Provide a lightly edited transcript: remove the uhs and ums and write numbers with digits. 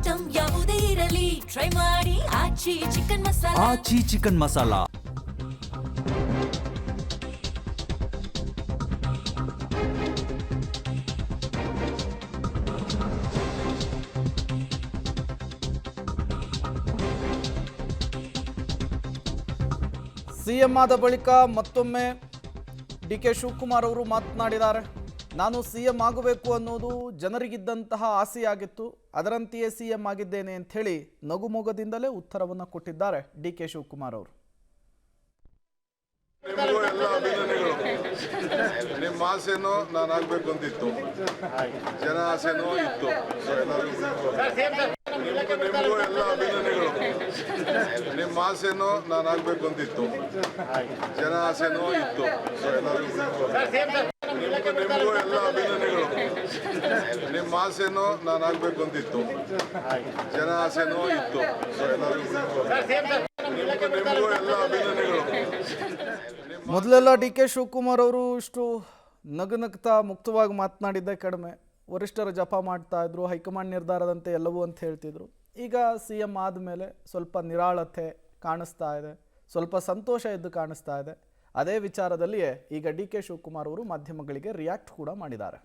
Item ಯಾವುದೇ ಇರಲಿ try ಮಾಡಿ ಆಚಿ ಚಿಕನ್ ಮಸಾಲಾ. ಆಚಿ ಚಿಕನ್ ಮಸಾಲಾ. ಸಿಎಂ ಆದ ಬಳಿಕ ಮತ್ತೊಮ್ಮೆ ಡಿ.ಕೆ. ಶಿವಕುಮಾರ್ ಅವರು ಮಾತನಾಡಿದ್ದಾರೆ. ನಾನು ಸಿಎಂ ಆಗಬೇಕು ಅನ್ನೋದು ಜನರಿಗಿದ್ದಂತಹ ಆಸೆಯಾಗಿತ್ತು, ಅದರಂತೆಯೇ ಸಿಎಂ ಆಗಿದ್ದೇನೆ ಅಂತ ಹೇಳಿ ನಗುಮೊಗದಿಂದಲೇ ಉತ್ತರವನ್ನು ಕೊಟ್ಟಿದ್ದಾರೆ ಡಿ.ಕೆ. ಶಿವಕುಮಾರ್ ಅವರು. ನಿಮಗೂ ಎಲ್ಲ ಅಭಿನಂದನೆಗಳು. ನಿಮ್ಮ ಆಸೆನೂ ನಾನು ಆಗ್ಬೇಕು ಅಂತಿತ್ತು, ಜನ ಆಸೆನೂ ಇತ್ತು. ಸೊ ನಿಮಗೂ ಎಲ್ಲ ಅಭಿನಂದನೆಗಳು. ನಿಮ್ಮ ಆಸೆನೂ ನಾನು ಆಗ್ಬೇಕು ಅಂತಿತ್ತು, ಜನ ಆಸೆನೂ ಇತ್ತು. ಸೊ ನಿಮಗೂ ಎಲ್ಲ ಅಭಿನಂದನೆಗಳು. ನಿಮ್ಮ ಆಸೆನೂ ನಾನು ಆಗ್ಬೇಕು ಅಂತಿತ್ತು, ಜನ ಆಸೆನೂ ಇತ್ತು. ಸೊ ನಿಮಗೂ ಎಲ್ಲ ಅಭಿನಂದನೆಗಳು. ಮೊದಲೆಲ್ಲ ಡಿ.ಕೆ. ಶಿವಕುಮಾರ್ ಅವರು ಇಷ್ಟು ನಗುನಗ್ತಾ ಮುಕ್ತವಾಗಿ ಮಾತನಾಡಿದ್ದೇ ಕಡಿಮೆ. ವರಿಷ್ಠರ ಜಪ ಮಾಡ್ತಾ ಇದ್ರು, ಹೈಕಮಾಂಡ್ ನಿರ್ಧಾರದಂತೆ ಎಲ್ಲವೂ ಅಂತ ಹೇಳ್ತಿದ್ರು. ಈಗ ಸಿಎಂ ಆದಮೇಲೆ ಸ್ವಲ್ಪ ನಿರಾಳತೆ ಕಾಣಿಸ್ತಾ ಇದೆ, ಸ್ವಲ್ಪ ಸಂತೋಷ ಎದ್ದು ಕಾಣಿಸ್ತಾ ಇದೆ. ಅದೇ ವಿಚಾರದಲ್ಲಿಯೇ ಈಗ ಡಿ.ಕೆ. ಶಿವಕುಮಾರ್ ಅವರು ಮಾಧ್ಯಮಗಳಿಗೆ ರಿಯಾಕ್ಟ್ ಕೂಡ ಮಾಡಿದ್ದಾರೆ.